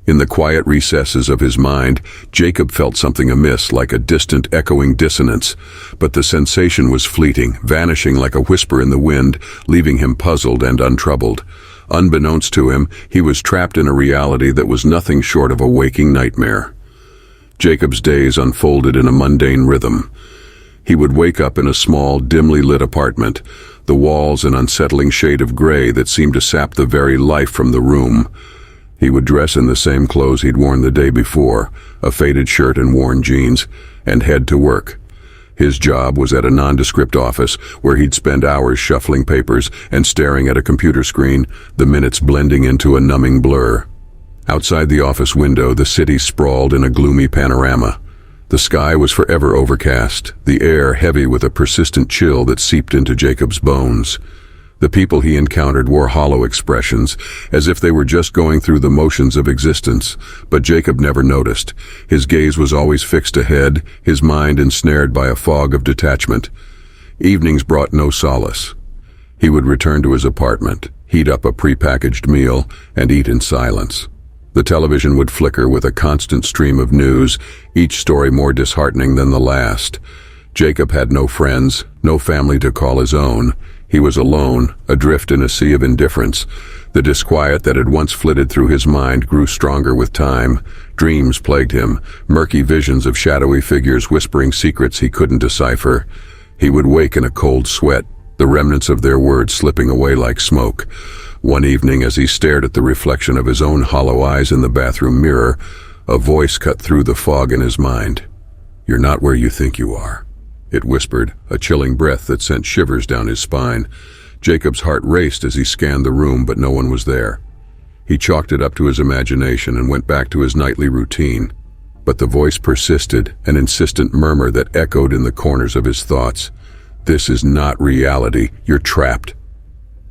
In the quiet recesses of his mind, Jacob felt something amiss, like a distant, echoing dissonance, but the sensation was fleeting, vanishing like a whisper in the wind, leaving him puzzled and untroubled. Unbeknownst to him, he was trapped in a reality that was nothing short of a waking nightmare. Jacob's days unfolded in a mundane rhythm. He would wake up in a small, dimly lit apartment, the walls an unsettling shade of gray that seemed to sap the very life from the room. He would dress in the same clothes he'd worn the day before, a faded shirt and worn jeans, and head to work. His job was at a nondescript office where he'd spend hours shuffling papers and staring at a computer screen, the minutes blending into a numbing blur. Outside the office window, the city sprawled in a gloomy panorama. The sky was forever overcast, the air heavy with a persistent chill that seeped into Jacob's bones. The people he encountered wore hollow expressions, as if they were just going through the motions of existence, but Jacob never noticed. His gaze was always fixed ahead, his mind ensnared by a fog of detachment. Evenings brought no solace. He would return to his apartment, heat up a prepackaged meal, and eat in silence. The television would flicker with a constant stream of news, each story more disheartening than the last. Jacob had no friends, no family to call his own. He was alone, adrift in a sea of indifference. The disquiet that had once flitted through his mind grew stronger with time. Dreams plagued him, murky visions of shadowy figures whispering secrets he couldn't decipher. He would wake in a cold sweat, the remnants of their words slipping away like smoke. One evening, as he stared at the reflection of his own hollow eyes in the bathroom mirror, a voice cut through the fog in his mind. "You're not where you think you are," it whispered, a chilling breath that sent shivers down his spine. Jacob's heart raced as he scanned the room, but no one was there. He chalked it up to his imagination and went back to his nightly routine. But the voice persisted, an insistent murmur that echoed in the corners of his thoughts. "This is not reality. You're trapped."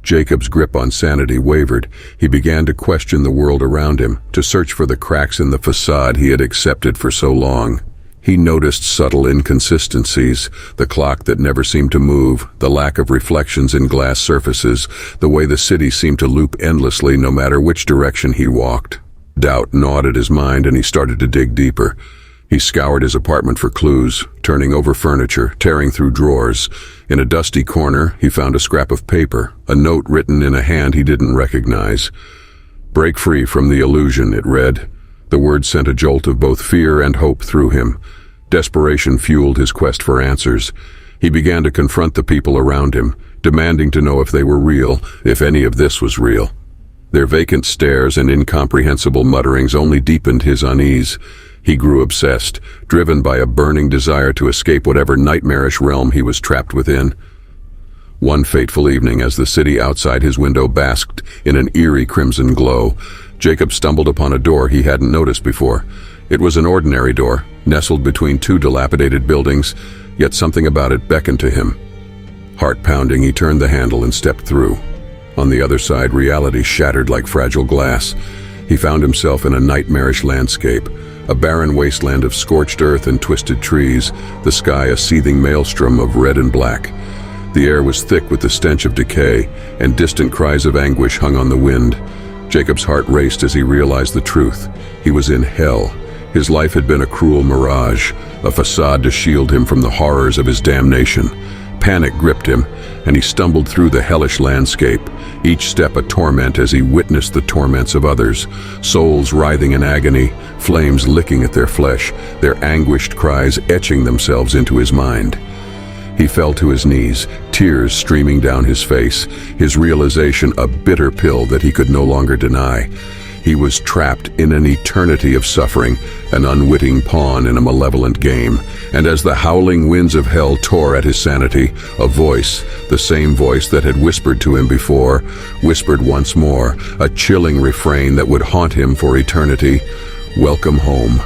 Jacob's grip on sanity wavered. He began to question the world around him, to search for the cracks in the facade he had accepted for so long. He noticed subtle inconsistencies, the clock that never seemed to move, the lack of reflections in glass surfaces, the way the city seemed to loop endlessly no matter which direction he walked. Doubt gnawed at his mind and he started to dig deeper. He scoured his apartment for clues, turning over furniture, tearing through drawers. In a dusty corner, he found a scrap of paper, a note written in a hand he didn't recognize. "Break free from the illusion," it read. The words sent a jolt of both fear and hope through him. Desperation fueled his quest for answers. He began to confront the people around him, demanding to know if they were real, if any of this was real. Their vacant stares and incomprehensible mutterings only deepened his unease. He grew obsessed, driven by a burning desire to escape whatever nightmarish realm he was trapped within. One fateful evening, as the city outside his window basked in an eerie crimson glow, Jacob stumbled upon a door he hadn't noticed before. It was an ordinary door, nestled between two dilapidated buildings, yet something about it beckoned to him. Heart pounding, he turned the handle and stepped through. On the other side, reality shattered like fragile glass. He found himself in a nightmarish landscape, a barren wasteland of scorched earth and twisted trees, the sky a seething maelstrom of red and black. The air was thick with the stench of decay, and distant cries of anguish hung on the wind. Jacob's heart raced as he realized the truth. He was in hell. His life had been a cruel mirage, a facade to shield him from the horrors of his damnation. Panic gripped him, and he stumbled through the hellish landscape, each step a torment as he witnessed the torments of others, souls writhing in agony, flames licking at their flesh, their anguished cries etching themselves into his mind. He fell to his knees, tears streaming down his face, his realization a bitter pill that he could no longer deny. He was trapped in an eternity of suffering, an unwitting pawn in a malevolent game. And as the howling winds of hell tore at his sanity, a voice, the same voice that had whispered to him before, whispered once more, a chilling refrain that would haunt him for eternity. "Welcome home."